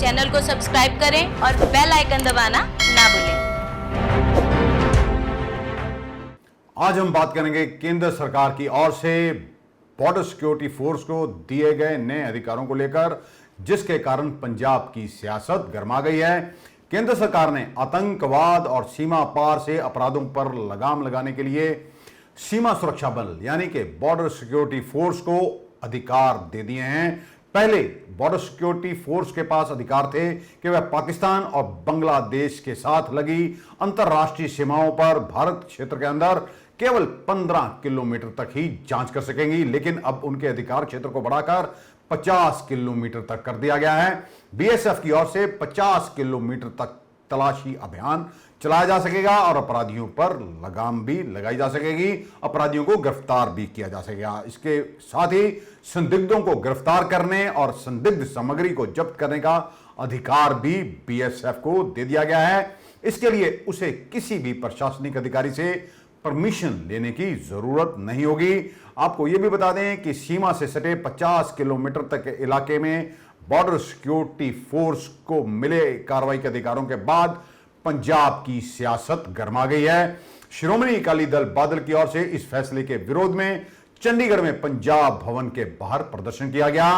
Channel को subscribe करें और बेल आइकन दबाना ना भूलें। आज हम बात करेंगे केंद्र सरकार की ओर से बॉर्डर सिक्योरिटी फोर्स को दिए गए नए अधिकारों को लेकर, जिसके कारण पंजाब की सियासत गर्मा गई है। केंद्र सरकार ने आतंकवाद और सीमा पार से अपराधों पर लगाम लगाने के लिए सीमा सुरक्षा बल यानी कि बॉर्डर सिक्योरिटी फोर्स को अधिकार दे दिए हैं। पहले बॉर्डर सिक्योरिटी फोर्स के पास अधिकार थे कि वह पाकिस्तान और बांग्लादेश के साथ लगी अंतर्राष्ट्रीय सीमाओं पर भारत क्षेत्र के अंदर केवल 15 किलोमीटर तक ही जांच कर सकेंगी, लेकिन अब उनके अधिकार क्षेत्र को बढ़ाकर 50 किलोमीटर तक कर दिया गया है। बीएसएफ की ओर से 50 किलोमीटर तक तलाशी अभियान चलाया जा सकेगा और अपराधियों पर लगाम भी लगाई जा सकेगी, अपराधियों को गिरफ्तार भी किया जा सकेगा। इसके साथ ही संदिग्धों को गिरफ्तार करने और संदिग्ध सामग्री को जब्त करने का अधिकार भी बीएसएफ को दे दिया गया है। इसके लिए उसे किसी भी प्रशासनिक अधिकारी से परमिशन लेने की जरूरत नहीं होगी। आपको यह भी बता दें कि सीमा से सटे 50 किलोमीटर तक के इलाके में बॉर्डर सिक्योरिटी फोर्स को मिले कार्रवाई के अधिकारों के बाद पंजाब की सियासत गर्मा गई है। श्रोमणी अकाली दल बादल की ओर से इस फैसले के विरोध में चंडीगढ़ में पंजाब भवन के बाहर प्रदर्शन किया गया।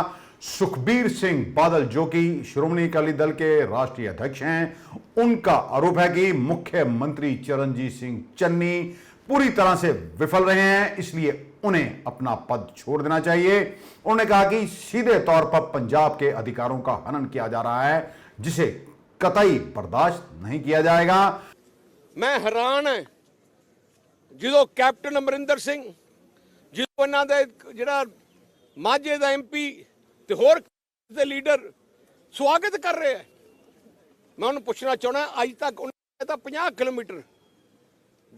सुखबीर सिंह बादल, जो कि श्रोमणी अकाली दल के राष्ट्रीय अध्यक्ष हैं, उनका आरोप है कि मुख्यमंत्री चरणजीत सिंह चन्नी पूरी तरह से विफल रहे हैं, इसलिए उन्हें अपना पद छोड़ देना चाहिए। उन्होंने कहा कि सीधे तौर पर पंजाब के अधिकारों का हनन किया जा रहा है, जिसे कतई बर्दाश्त नहीं किया जाएगा। मैं हैरान है जो कैप्टन अमरिंदर सिंह जो इन्हों का माझे का MP ते होर दे लीडर स्वागत कर रहे हैं। मैं उन्हें पूछना चाहना, अज तक उन्होंने कहता 50 किलोमीटर,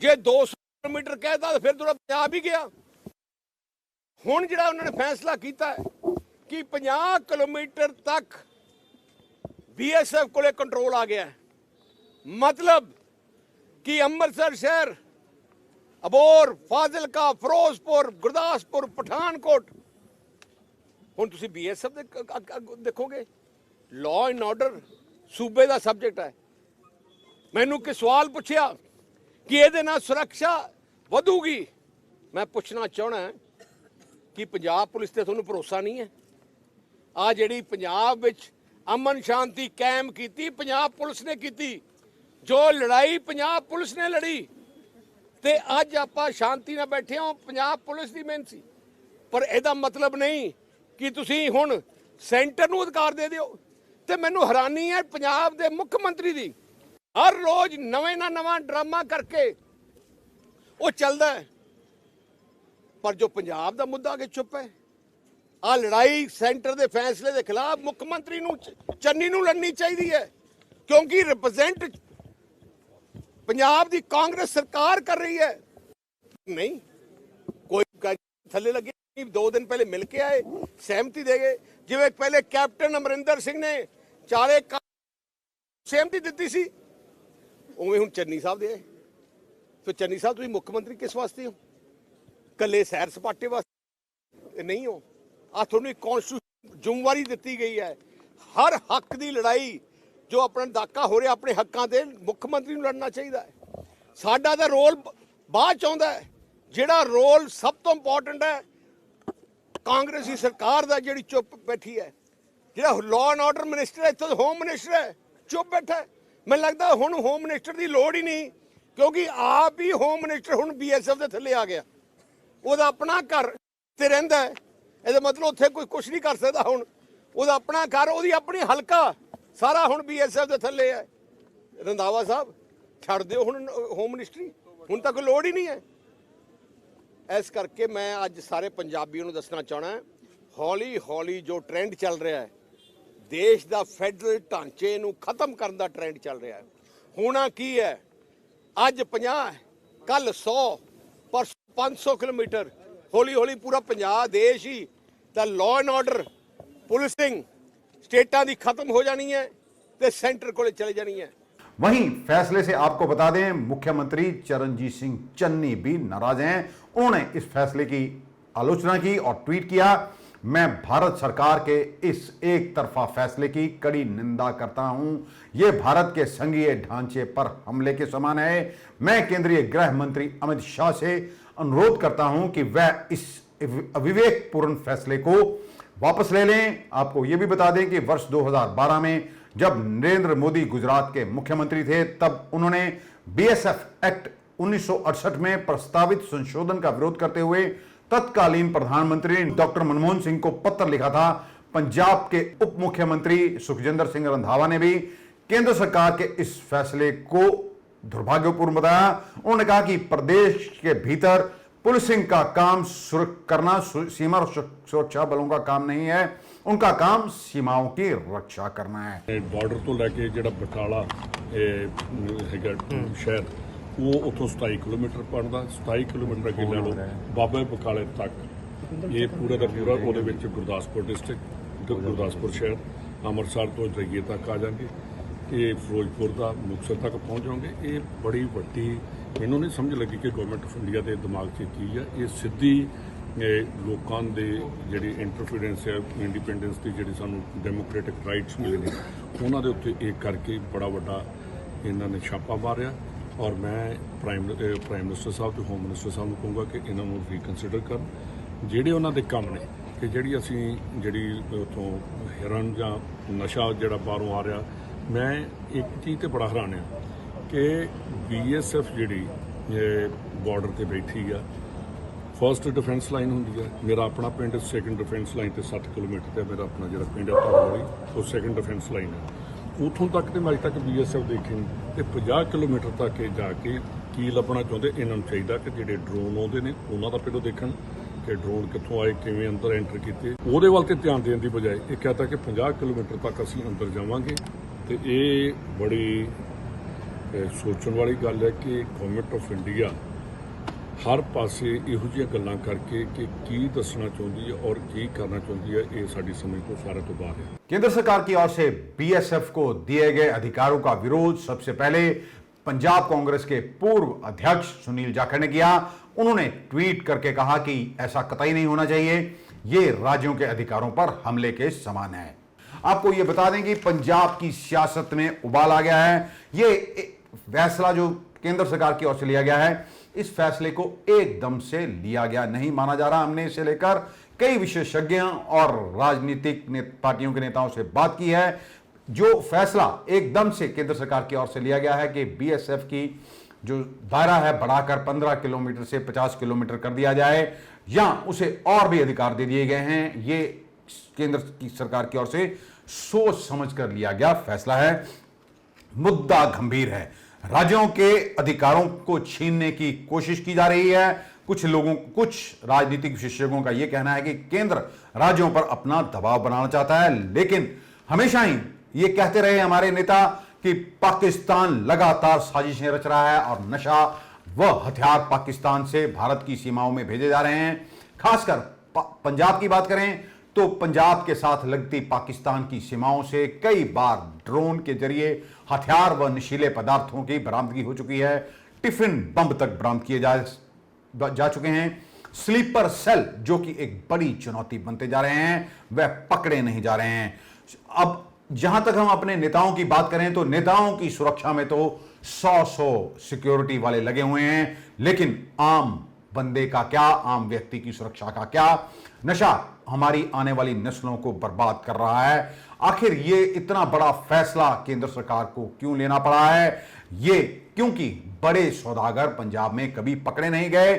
जे 200 किलोमीटर कहता तो फिर थोड़ा 50 ही गया। हुण जिहड़ा उन्होंने फैसला किया है कि 50 किलोमीटर तक BSF को कंट्रोल आ गया है, मतलब कि अमृतसर शहर, अबोर, फाजिलका, फिरोजपुर, गुरदासपुर, पठानकोट, हुण तुसीं BSF देखोगे। लॉ एंड ऑर्डर सूबे का सबजैक्ट है। मैनू कि सवाल पूछया कि ये नाल सुरक्षा वधूगी। मैं पूछना चाहना कि पंजाब पुलिस ते तुहानूं भरोसा नहीं है? आ जिहड़ी पंजाब विच अमन शांति कायम की पंजाब पुलिस ने की, जो लड़ाई पंजाब पुलिस ने लड़ी, ते अज आपां शांति नाल बैठे हो, पंजाब पुलिस की मेहनत सी। पर इहदा मतलब नहीं कि तुसीं हुण सेंटर नूं अधिकार दे दिओ। ते मैनूं हैरानी है पंजाब दे मुख मंत्री दी, हर रोज नवें ना नवां ड्रामा करके वो चलदा है, पर जो पंजाब दा मुद्दा अगे चुप है। आ लड़ाई सेंटर के फैसले के खिलाफ मुख्यमंत्री चन्नी नूं लड़नी चाहिए है, क्योंकि रिप्रेजेंट पंजाब की कांग्रेस सरकार कर रही है। नहीं, कोई थले लगे 2 दिन पहले मिल के आए, सहमति दे गए। जिवें पहले कैप्टन अमरिंदर सिंह ने चारे सहमति दी सी, उवें हुण चन्नी साहब दे। तो चन्नी साहब तुसीं मुख्यमंत्री किस वास्ते हो? कल्ले सैर सपाटे वास्ते नहीं हो। आ तुहानूं कॉन्स्टिट्यूशन जिम्मेवारी दी गई है। हर हक की लड़ाई जो अपना दाका हो रहा अपने हकों से मुख्यमंत्री नूं लड़ना चाहिए है। साडा दा रोल बाद च आउंदा है, जिहड़ा रोल सब तो इंपॉर्टेंट है कांग्रेसी सरकार दा जिहड़ी चुप बैठी है। जिहड़ा लॉ एंड ऑर्डर मिनिस्टर है, इत्थों होम मिनिस्टर है, चुप बैठा है। मैनूं लगदा हुण होम मिनिस्टर की लोड़ ही नहीं, क्योंकि आप ही होम मिनिस्टर हुण BSF के थल्ले आ गया। ਉਹਦਾ अपना घर ते रहिंदा है, ਇਹਦਾ मतलब उत्थे कोई कुछ नहीं कर सकता। हुण ਉਹਦਾ अपना घर, ਉਹਦੀ अपनी हलका सारा हुण BSF ਦੇ थल्ले है। रंधावा साहब छड़ दिओ हुण होम मिनिस्ट्री, हुण तक लोड़ ही नहीं है। इस करके मैं अज सारे पंजाबियों नूं दसना चाहना, हौली हौली जो ट्रेंड चल रहा है, देश का फैडरल ढांचे नूं खत्म करन दा ट्रेंड चल रहा है। होना की है, अज 50, कल 100, पर 500 किलोमीटर, हौली हौली पूरा पंजाब देश ही तो लॉ एंड ऑर्डर पुलिसिंग स्टेटां दी खत्म हो जानी है ते सेंटर कोले चले जानी है। वहीं फैसले से आपको बता दें, मुख्यमंत्री चरणजीत सिंह चन्नी भी नाराज हैं। उन्होंने इस फैसले की आलोचना की और ट्वीट किया। मैं भारत सरकार के इस एक तरफा फैसले की कड़ी निंदा करता हूं। यह भारत के संघीय ढांचे पर हमले के समान है। मैं केंद्रीय गृह मंत्री अमित शाह से अनुरोध करता हूं कि वह इस अविवेकपूर्ण फैसले को वापस ले लें। आपको यह भी बता दें कि वर्ष 2012 में जब नरेंद्र मोदी गुजरात के मुख्यमंत्री थे, तब उन्होंने बीएसएफ एक्ट 1968 में प्रस्तावित संशोधन का विरोध करते हुए तत्कालीन प्रधानमंत्री डॉक्टर मनमोहन सिंह को पत्र लिखा था। पंजाब के उप मुख्यमंत्री सुखजिंदर सिंह रंधावा ने भी केंद्र सरकार के इस फैसले को दुर्भाग्यपूर्ण बताया। उन्होंने कहा कि प्रदेश के भीतर पुलिसिंग का काम करना सीमा सुरक्षा बलों का काम नहीं है, उनका काम सीमाओं की रक्षा करना है। ਬਾਰਡਰ ਤੋਂ ਲੈ ਕੇ ਜਿਹੜਾ ਬਟਾਲਾ ਹੈਗਾ ਸ਼ਹਿਰ, ਉਹ ਉੱਥੋਂ 27 ਕਿਲੋਮੀਟਰ ਪੜਦਾ, 27 ਕਿਲੋਮੀਟਰ ਅੱਗੇ ਲੈ ਲਓ ਬਾਬੇ ਬਕਾਲੇ ਤੱਕ। ਇਹ ਪੂਰਾ ਦਾ ਪੂਰਾ ਉਹਦੇ ਵਿੱਚ ਗੁਰਦਾਸਪੁਰ ਡਿਸਟ੍ਰਿਕਟ, ਗੁਰਦਾਸਪੁਰ ਸ਼ਹਿਰ, ਅੰਮ੍ਰਿਤਸਰ ਤੋਂ ਰਈਏ ਤੱਕ ਆ ਜਾਣਗੇ, ਇਹ ਫਿਰੋਜ਼ਪੁਰ ਦਾ ਮੁਕਤਸਰ ਤੱਕ ਪਹੁੰਚ ਜਾਣਗੇ। ਇਹ ਬੜੀ ਵੱਡੀ ਮੈਨੂੰ ਨਹੀਂ ਸਮਝ ਲੱਗੀ ਕਿ ਗਵਰਨਮੈਂਟ ਆਫ ਇੰਡੀਆ ਦੇ ਦਿਮਾਗ 'ਚ ਕੀ ਹੈ। ਇਹ ਸਿੱਧੀ ਲੋਕਾਂ ਦੇ ਜਿਹੜੀ ਇੰਟਰਫੀਰੈਂਸ ਹੈ, ਇੰਡੀਪੈਂਡੈਂਸ ਦੀ ਜਿਹੜੀ ਸਾਨੂੰ ਡੈਮੋਕ੍ਰੈਟਿਕ ਰਾਈਟਸ ਮਿਲੇ ਨੇ, ਉਹਨਾਂ ਦੇ ਉੱਤੇ ਇਹ ਕਰਕੇ ਬੜਾ ਵੱਡਾ ਇਹਨਾਂ ਨੇ ਛਾਪਾ ਮਾਰਿਆ। ਔਰ ਮੈਂ ਪ੍ਰਾਈਮ ਮਿਨਿਸਟਰ ਸਾਹਿਬ ਤੇ ਹੋਮ ਮਿਨਿਸਟਰ ਸਾਹਿਬ ਨੂੰ ਕਹੂੰਗਾ ਕਿ ਇਹਨਾਂ ਨੂੰ ਰੀਕਨਸੀਡਰ ਕਰਨ। ਜਿਹੜੇ ਉਹਨਾਂ ਦੇ ਕੰਮ ਨੇ ਕਿ ਜਿਹੜੀ ਅਸੀਂ ਜਿਹੜੀ ਉੱਥੋਂ ਹਿਰਨ ਜਾਂ ਨਸ਼ਾ ਜਿਹੜਾ ਬਾਹਰੋਂ ਆ ਰਿਹਾ, ਮੈਂ ਇੱਕ ਚੀਜ਼ ਤੇ ਬੜਾ ਹੈਰਾਨ ਆ ਕਿ BSF ਜਿਹੜੀ ਬਾਰਡਰ ਤੇ ਬੈਠੀ ਆ, ਫਸਟ ਡਿਫੈਂਸ ਲਾਈਨ ਹੁੰਦੀ ਹੈ। ਮੇਰਾ ਆਪਣਾ ਪਿੰਡ ਸੈਕੰਡ ਡਿਫੈਂਸ ਲਾਈਨ ਤੇ 60 ਕਿਲੋਮੀਟਰ ਤੇ ਮੇਰਾ ਆਪਣਾ ਜਿਹੜਾ ਪਿੰਡ ਹੈ ਧਰਮੋੜੀ, ਉਹ ਸੈਕੰਡ ਡਿਫੈਂਸ ਲਾਈਨ ਹੈ। ਉੱਥੋਂ ਤੱਕ ਤੇ ਮੈਂ ਅਜੇ ਤੱਕ BSF ਦੇਖੀ ਨਹੀਂ ਤੇ 50 ਕਿਲੋਮੀਟਰ ਤੱਕ ਇਹ ਜਾ ਕੇ ਕੀ ਲੱਭਣਾ ਚਾਹੁੰਦੇ। ਇਹਨਾਂ ਨੂੰ ਚਾਹੀਦਾ ਕਿ ਜਿਹੜੇ ਡਰੋਨ ਆਉਂਦੇ ਨੇ ਉਹਨਾਂ ਦਾ ਪਹਿਲਾਂ ਦੇਖਣ ਕਿ ਡਰੋਨ ਕਿੱਥੋਂ ਆਏ, ਕਿਵੇਂ ਅੰਦਰ ਐਂਟਰ ਕੀਤੇ, ਉਹਦੇ ਵੱਲ ਤੇ ਧਿਆਨ ਦੇਣ ਦੀ ਬਜਾਏ ਇਹ ਕਹਤਾ ਕਿ 50 ਕਿਲੋਮੀਟਰ ਤੱਕ ਅਸੀਂ ਅੰਦਰ ਜਾਵਾਂਗੇ। ਤੇ ਇਹ ਬੜੀ ਸੋਚਣ ਵਾਲੀ ਗੱਲ ਹੈ ਕਿ ਗਵਰਨਮੈਂਟ ਆਫ ਇੰਡੀਆ हर पासे ਇਹੋ ਜਿਹੀਆਂ ਗੱਲਾਂ ਕਰਕੇ कि ਕੀ ਦੱਸਣਾ ਚਾਹੁੰਦੀ है और ਕੀ करना ਚਾਹੁੰਦੀ है, ये साड़ी समझ को सारे तो बाहर है। केंद्र सरकार की ओर से बीएसएफ को दिए गए अधिकारों का विरोध सबसे पहले पंजाब कांग्रेस के पूर्व अध्यक्ष सुनील जाखड़ ने किया। उन्होंने ट्वीट करके कहा कि ऐसा कतई नहीं होना चाहिए, ये राज्यों के अधिकारों पर हमले के समान है। आपको ये बता दें कि पंजाब की सियासत में उबाल आ गया है। ये फैसला जो केंद्र सरकार की ओर से लिया गया है, इस फैसले को एकदम से लिया गया नहीं माना जा रहा। हमने इसे लेकर कई विशेषज्ञों और राजनीतिक पार्टियों के नेताओं से बात की है। जो फैसला एकदम से केंद्र सरकार की ओर से लिया गया है कि बीएसएफ की जो दायरा है बढ़ाकर 15 किलोमीटर से 50 किलोमीटर कर दिया जाए या उसे और भी अधिकार दे दिए गए हैं, ये केंद्र की सरकार की ओर से सोच समझकर लिया गया फैसला है। मुद्दा गंभीर है। राज्यों के अधिकारों को छीनने की कोशिश की जा रही है। कुछ राजनीतिक विशेषज्ञों का यह कहना है कि केंद्र राज्यों पर अपना दबाव बनाना चाहता है, लेकिन हमेशा ही ये कहते रहे हमारे नेता कि पाकिस्तान लगातार साजिशें रच रहा है और नशा व हथियार पाकिस्तान से भारत की सीमाओं में भेजे जा रहे हैं। खासकर पंजाब की बात करें तो पंजाब के साथ लगती पाकिस्तान की सीमाओं से कई बार ड्रोन के जरिए हथियार व नशीले पदार्थों की बरामदगी हो चुकी है। टिफिन बम तक बरामद किए जा चुके हैं। स्लीपर सेल जो कि एक बड़ी चुनौती बनते जा रहे हैं, वह पकड़े नहीं जा रहे हैं। अब जहां तक हम अपने नेताओं की बात करें तो नेताओं की सुरक्षा में तो 100 सिक्योरिटी वाले लगे हुए हैं, लेकिन आम बंदे का क्या, आम व्यक्ति की सुरक्षा का क्या? नशा हमारी आने वाली नस्लों को बर्बाद कर रहा है। आखिर ये इतना बड़ा फैसला केंद्र सरकार को क्यों लेना पड़ा है? ये क्योंकि बड़े सौदागर पंजाब में कभी पकड़े नहीं गए,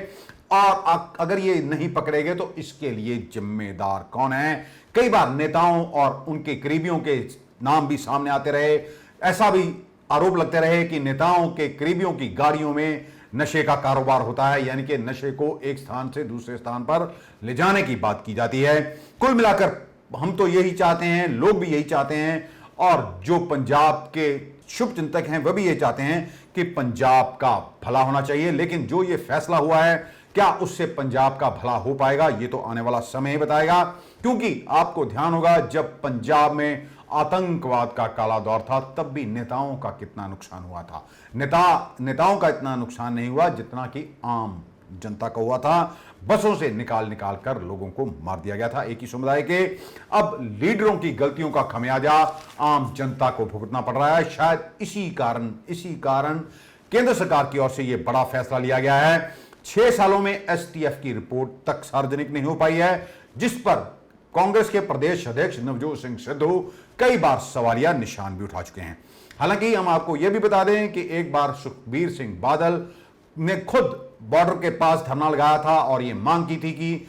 और अगर ये नहीं पकड़े गए तो इसके लिए जिम्मेदार कौन है? कई बार नेताओं और उनके करीबियों के नाम भी सामने आते रहे। ऐसा भी आरोप लगते रहे कि नेताओं के करीबियों की गाड़ियों में नशे का कारोबार होता है, यानी कि नशे को एक स्थान से दूसरे स्थान पर ले जाने की बात की जाती है। कुल मिलाकर हम तो यही चाहते हैं, लोग भी यही चाहते हैं, और जो पंजाब के शुभ चिंतक हैं वह भी ये चाहते हैं कि पंजाब का भला होना चाहिए। लेकिन जो ये फैसला हुआ है, क्या उससे पंजाब का भला हो पाएगा, ये तो आने वाला समय ही बताएगा। क्योंकि आपको ध्यान होगा जब पंजाब में आतंकवाद का काला दौर था, तब भी नेताओं का कितना नुकसान हुआ था। नेताओं का इतना नुकसान नहीं हुआ जितना कि आम जनता का हुआ था। बसों से निकाल निकाल कर लोगों को मार दिया गया था, एक ही समुदाय के। अब लीडरों की गलतियों का खमियाजा आम जनता को भुगतना पड़ रहा है। शायद इसी कारण केंद्र सरकार की ओर से यह बड़ा फैसला लिया गया है। 6 सालों में एसटीएफ की रिपोर्ट तक सार्वजनिक नहीं हो पाई है, जिस पर कांग्रेस के प्रदेश अध्यक्ष नवजोत सिंह सिद्धू कई बार सवालिया निशान भी उठा चुके हैं। हालांकि हम आपको यह भी बता दें कि एक बार सुखबीर सिंह बादल ने खुद बॉर्डर के पास धरना लगाया था और यह मांग की थी कि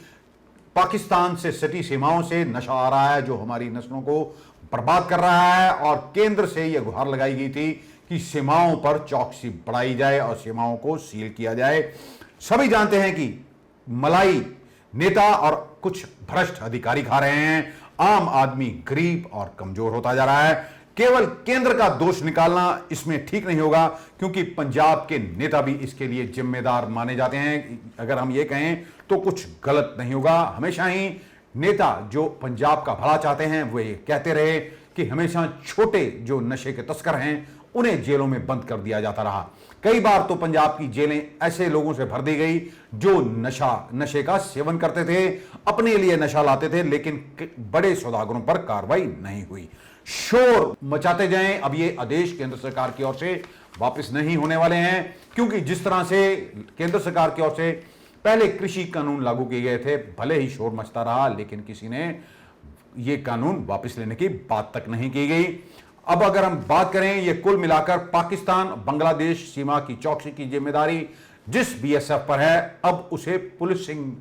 पाकिस्तान से सटी सीमाओं से नशा आ रहा है जो हमारी नस्लों को बर्बाद कर रहा है, और केंद्र से यह गुहार लगाई गई थी कि सीमाओं पर चौकसी बढ़ाई जाए और सीमाओं को सील किया जाए। सभी जानते हैं कि मलाई नेता और कुछ भ्रष्ट अधिकारी खा रहे हैं, आम आदमी गरीब और कमजोर होता जा रहा है। केवल केंद्र का दोष निकालना इसमें ठीक नहीं होगा, क्योंकि पंजाब के नेता भी इसके लिए जिम्मेदार माने जाते हैं। अगर हम ये कहें तो कुछ गलत नहीं होगा। हमेशा ही नेता जो पंजाब का भला चाहते हैं वो ये कहते रहे कि हमेशा छोटे जो नशे के तस्कर हैं उन्हें जेलों में बंद कर दिया जाता रहा। कई बार तो पंजाब की जेलें ऐसे लोगों से भर दी गई जो नशे का सेवन करते थे, अपने लिए नशा लाते थे, लेकिन बड़े सौदागरों पर कार्रवाई नहीं हुई। शोर मचाते जाएं, अब ये आदेश केंद्र सरकार की ओर से वापस नहीं होने वाले हैं, क्योंकि जिस तरह से केंद्र सरकार की ओर से पहले कृषि कानून लागू किए गए थे, भले ही शोर मचता रहा, लेकिन किसी ने ये कानून वापस लेने की बात तक नहीं की गई। अब अगर हम बात करें, ये कुल मिलाकर पाकिस्तान बांग्लादेश सीमा की चौकसी की जिम्मेदारी जिस बीएसएफ पर है, अब उसे पुलिसिंग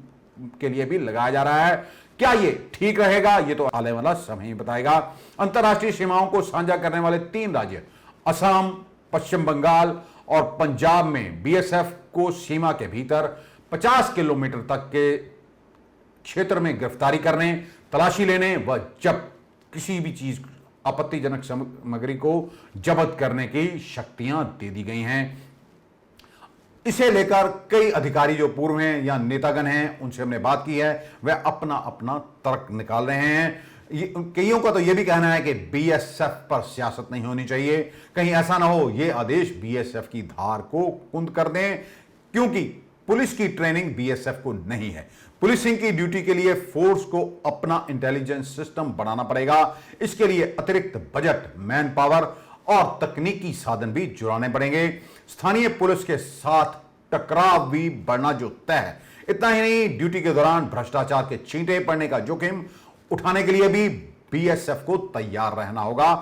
के लिए भी लगाया जा रहा है। क्या ये ठीक रहेगा, ये तो आने वाला समय ही बताएगा। अंतर्राष्ट्रीय सीमाओं को साझा करने वाले 3 राज्य असम, पश्चिम बंगाल और पंजाब में बीएसएफ को सीमा के भीतर 50 किलोमीटर तक के क्षेत्र में गिरफ्तारी करने, तलाशी लेने व जब किसी भी चीज आपत्तिजनक सामग्री को जब्त करने की शक्तियां दे दी गई हैं। इसे लेकर कई अधिकारी जो पूर्व हैं या नेतागण हैं, उनसे हमने बात की है, वह अपना अपना तर्क निकाल रहे हैं। कईयों का तो यह भी कहना है कि बीएसएफ पर सियासत नहीं होनी चाहिए, कहीं ऐसा ना हो ये आदेश बीएसएफ की धार को कुंद कर दें, क्योंकि पुलिस की ट्रेनिंग बीएसएफ को नहीं है। पुलिसिंग की ड्यूटी के लिए फोर्स को अपना इंटेलिजेंस सिस्टम बनाना पड़ेगा। इसके लिए अतिरिक्त बजट, मैन पावर और तकनीकी साधन भी जुड़ाने पड़ेंगे। स्थानीय पुलिस के साथ टकराव भी बढ़ना जो तय है। इतना ही नहीं, ड्यूटी के दौरान भ्रष्टाचार के छींटे पड़ने का जोखिम उठाने के लिए भी बीएसएफ को तैयार रहना होगा।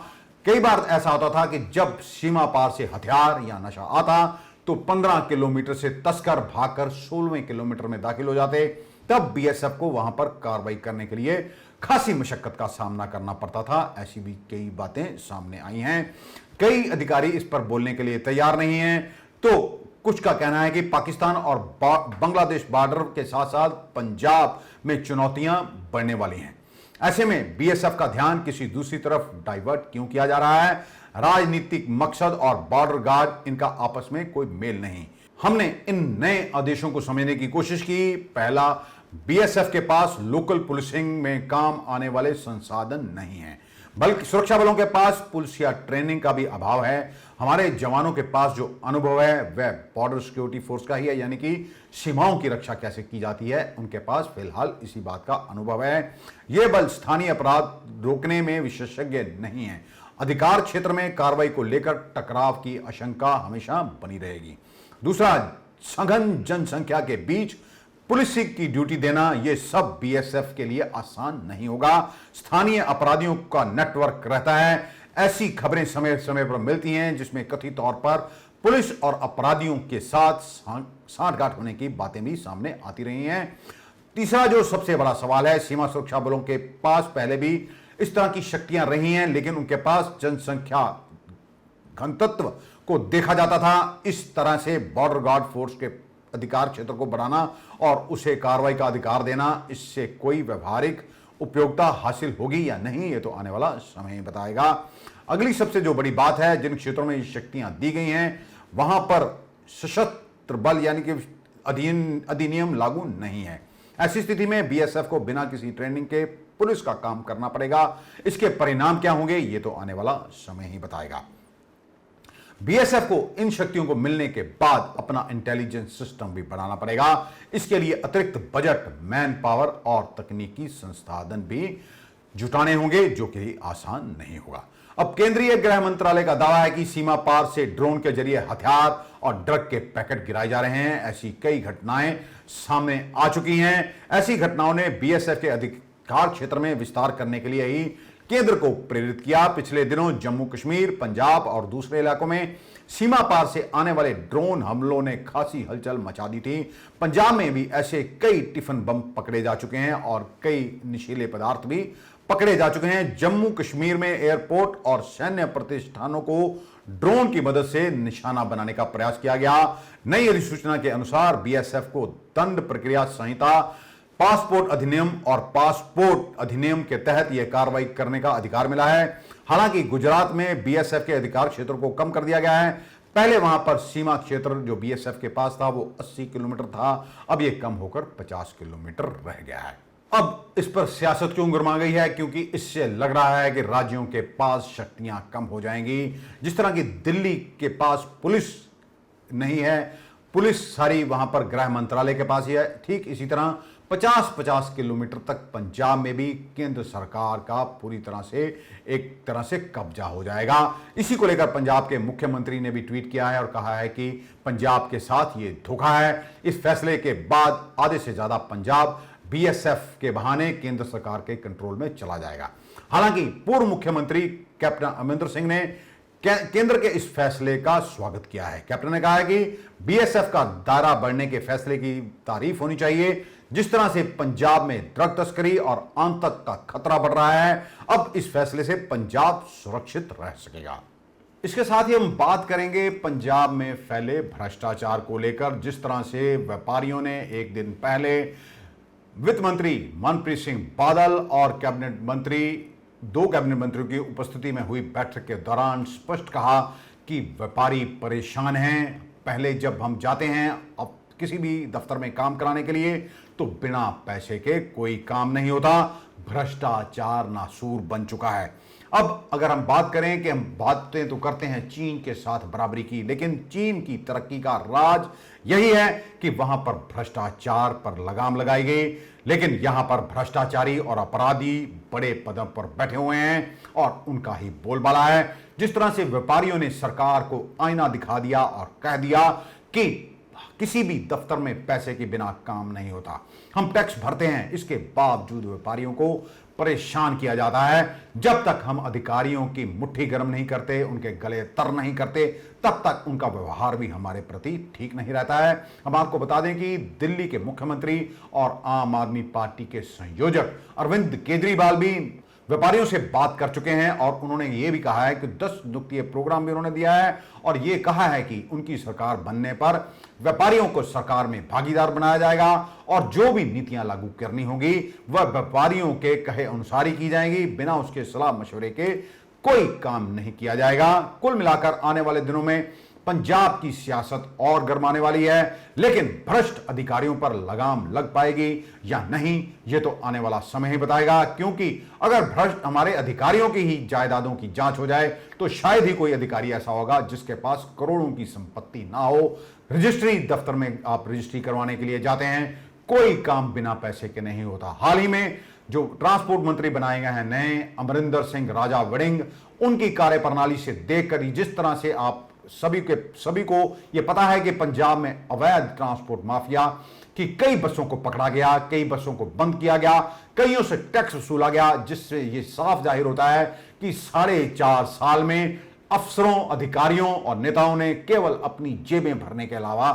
कई बार ऐसा होता था कि जब सीमा पार से हथियार या नशा आता तो 15 किलोमीटर से तस्कर भागकर 16वें किलोमीटर में दाखिल हो जाते, तब बीएसएफ को वहां पर कार्रवाई करने के लिए खासी मशक्कत का सामना करना पड़ता था। ऐसी भी कई बातें सामने आई हैं। कई अधिकारी इस पर बोलने के लिए तैयार नहीं हैं, तो कुछ का कहना है कि पाकिस्तान और बांग्लादेश बॉर्डर के साथ साथ पंजाब में चुनौतियां बढ़ने वाली हैं। ऐसे में बीएसएफ का ध्यान किसी दूसरी तरफ डाइवर्ट क्यों किया जा रहा है? राजनीतिक मकसद और बॉर्डर गार्ड, इनका आपस में कोई मेल नहीं। हमने इन नए आदेशों को समझने की कोशिश की। पहला, बीएसएफ के पास लोकल पुलिसिंग में काम आने वाले संसाधन नहीं है, बल्कि सुरक्षा बलों के पास पुलिस या ट्रेनिंग का भी अभाव है। हमारे जवानों के पास जो अनुभव है वह बॉर्डर सिक्योरिटी फोर्स का ही है, यानी कि सीमाओं की रक्षा कैसे की जाती है, उनके पास फिलहाल इसी बात का अनुभव है। यह बल स्थानीय अपराध रोकने में विशेषज्ञ नहीं है। अधिकार क्षेत्र में कार्रवाई को लेकर टकराव की आशंका हमेशा बनी रहेगी। दूसरा, सघन जनसंख्या के बीच पुलिसिंग की ड्यूटी देना, यह सब बीएसएफ के लिए आसान नहीं होगा। स्थानीय अपराधियों का नेटवर्क रहता है। ऐसी खबरें समय समय पर मिलती हैं जिसमें कथित तौर पर पुलिस और अपराधियों के साथ सांठगांठ होने की बातें भी सामने आती रही हैं। तीसरा जो सबसे बड़ा सवाल है, सीमा सुरक्षा बलों के पास पहले भी इस तरह की शक्तियां रही हैं, लेकिन उनके पास जनसंख्या घनत्व को देखा जाता था। इस तरह से बॉर्डर गार्ड फोर्स के अधिकार क्षेत्र को बढ़ाना और उसे कार्रवाई का अधिकार देना, इससे कोई व्यवहारिक उपयोगिता हासिल होगी या नहीं, ये तो आने वाला समय ही बताएगा। अगली सबसे जो बड़ी बात है, जिन क्षेत्रों में ये शक्तियां दी गई हैं वहां पर सशस्त्र बल यानी कि अधिनियम लागू नहीं है। ऐसी स्थिति में बीएसएफ को बिना किसी ट्रेनिंग के पुलिस का काम करना पड़ेगा। इसके परिणाम क्या होंगे, ये तो आने वाला समय ही बताएगा। बीएसएफ को इन शक्तियों को मिलने के बाद अपना इंटेलिजेंस सिस्टम भी बनाना पड़ेगा। इसके लिए अतिरिक्त बजट, मैन पावर और तकनीकी संसाधन भी जुटाने होंगे, जो कि आसान नहीं होगा। अब केंद्रीय गृह मंत्रालय का दावा है कि सीमा पार से ड्रोन के जरिए हथियार और ड्रग के पैकेट गिराए जा रहे हैं। ऐसी कई घटनाएं सामने आ चुकी हैं। ऐसी घटनाओं ने बीएसएफ के अधिकार क्षेत्र में विस्तार करने के लिए ही केंद्र को प्रेरित किया। पिछले दिनों जम्मू कश्मीर, पंजाब और दूसरे इलाकों में सीमा पार से आने वाले ड्रोन हमलों ने खासी हलचल मचा दी थी। पंजाब में भी ऐसे कई टिफिन बम पकड़े जा चुके हैं और कई नशीले पदार्थ भी पकड़े जा चुके हैं। जम्मू कश्मीर में एयरपोर्ट और सैन्य प्रतिष्ठानों को ड्रोन की मदद से निशाना बनाने का प्रयास किया गया। नई अधिसूचना के अनुसार बीएसएफ को दंड प्रक्रिया संहिता, पासपोर्ट अधिनियम और पासपोर्ट अधिनियम के तहत यह कार्रवाई करने का अधिकार मिला है। हालांकि गुजरात में बीएसएफ के अधिकार क्षेत्र को कम कर दिया गया है। पहले वहां पर सीमा क्षेत्र जो बीएसएफ के पास था वो 80 किलोमीटर था, अब यह कम होकर 50 किलोमीटर रह गया है। अब इस पर सियासत क्यों गरमा गई है? क्योंकि इससे लग रहा है कि राज्यों के पास शक्तियां कम हो जाएंगी। जिस तरह की दिल्ली के पास पुलिस नहीं है, पुलिस सारी वहां पर गृह मंत्रालय के पास ही है, ठीक इसी तरह 50-50 किलोमीटर तक पंजाब में भी केंद्र सरकार का पूरी तरह से एक तरह से कब्जा हो जाएगा। इसी को लेकर पंजाब के मुख्यमंत्री ने भी ट्वीट किया है और कहा है कि पंजाब के साथ ये धोखा है। इस फैसले के बाद आधे से ज्यादा पंजाब बीएसएफ के बहाने केंद्र सरकार के कंट्रोल में चला जाएगा। हालांकि पूर्व मुख्यमंत्री कैप्टन अमरिंदर सिंह ने केंद्र के इस फैसले का स्वागत किया है। कैप्टन ने कहा है कि बीएसएफ का दायरा बढ़ने के फैसले की तारीफ होनी चाहिए। जिस तरह से पंजाब में ड्रग तस्करी और आतंक का खतरा बढ़ रहा है, अब इस फैसले से पंजाब सुरक्षित रह सकेगा। इसके साथ ही हम बात करेंगे पंजाब में फैले भ्रष्टाचार को लेकर। जिस तरह से व्यापारियों ने एक दिन पहले वित्त मंत्री मनप्रीत सिंह बादल और कैबिनेट मंत्री, 2 कैबिनेट मंत्रियों की उपस्थिति में हुई बैठक के दौरान स्पष्ट कहा कि व्यापारी परेशान हैं। पहले जब हम जाते हैं अब किसी भी दफ्तर में काम कराने के लिए तो बिना पैसे के कोई काम नहीं होता। भ्रष्टाचार नासूर बन चुका है। अब अगर हम बात करें कि हम बातें तो करते हैं चीन के साथ बराबरी की, लेकिन चीन की तरक्की का राज यही है कि वहां पर भ्रष्टाचार पर लगाम लगाई गई। लेकिन यहां पर भ्रष्टाचारी और अपराधी बड़े पदों पर बैठे हुए हैं और उनका ही बोलबाला है। जिस तरह से व्यापारियों ने सरकार को आईना दिखा दिया और कह दिया कि किसी भी दफ्तर में पैसे के बिना काम नहीं होता, हम टैक्स भरते हैं, इसके बावजूद व्यापारियों को परेशान किया जाता है। जब तक हम अधिकारियों की मुट्ठी गर्म नहीं करते, उनके गले तर नहीं करते, तब तक उनका व्यवहार भी हमारे प्रति ठीक नहीं रहता है। हम आपको बता दें कि दिल्ली के मुख्यमंत्री और आम आदमी पार्टी के संयोजक अरविंद केजरीवाल भी व्यापारियों से बात कर चुके हैं और उन्होंने ये भी कहा है कि 10 नुक्तीय प्रोग्राम भी उन्होंने दिया है और ये कहा है कि उनकी सरकार बनने पर व्यापारियों को सरकार में भागीदार बनाया जाएगा और जो भी नीतियां लागू करनी होगी वह व्यापारियों के कहे अनुसार ही की जाएगी। बिना उसके सलाह मशवरे के कोई काम नहीं किया जाएगा। कुल मिलाकर आने वाले दिनों में पंजाब की सियासत और गरमाने वाली है, लेकिन भ्रष्ट अधिकारियों पर लगाम लग पाएगी या नहीं, यह तो आने वाला समय ही बताएगा। क्योंकि अगर भ्रष्ट हमारे अधिकारियों की ही जायदादों की जांच हो जाए तो शायद ही कोई अधिकारी ऐसा होगा जिसके पास करोड़ों की संपत्ति ना हो। रजिस्ट्री दफ्तर में आप रजिस्ट्री करवाने के लिए जाते हैं, कोई काम बिना पैसे के नहीं होता। हाल ही में जो ट्रांसपोर्ट मंत्री बनाए गए हैं नए, अमरिंदर सिंह राजा वड़िंग, उनकी कार्यप्रणाली से देखकर जिस तरह से आप सभी को यह पता है कि पंजाब में अवैध ट्रांसपोर्ट माफिया की कई बसों को पकड़ा गया, कई बसों को बंद किया गया, कईयों से टैक्स वसूला गया, जिससे यह साफ जाहिर होता है कि 4.5 साल में अफसरों, अधिकारियों और नेताओं ने केवल अपनी जेबें भरने के अलावा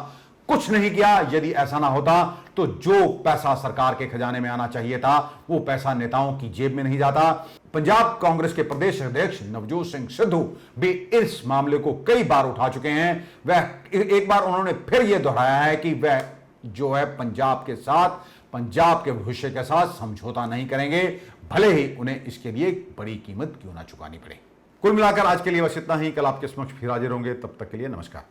कुछ नहीं किया। यदि ऐसा ना होता तो जो पैसा सरकार के खजाने में आना चाहिए था वो पैसा नेताओं की जेब में नहीं जाता। पंजाब कांग्रेस के प्रदेश अध्यक्ष नवजोत सिंह सिद्धू भी इस मामले को कई बार उठा चुके हैं। वह एक बार उन्होंने फिर यह दोहराया है कि वह जो है पंजाब के साथ, पंजाब के भविष्य के साथ समझौता नहीं करेंगे, भले ही उन्हें इसके लिए बड़ी कीमत क्यों ना चुकानी पड़े। कुल मिलाकर आज के लिए बस इतना ही। कल आपके समक्ष फिर हाजिर होंगे, तब तक के लिए नमस्कार।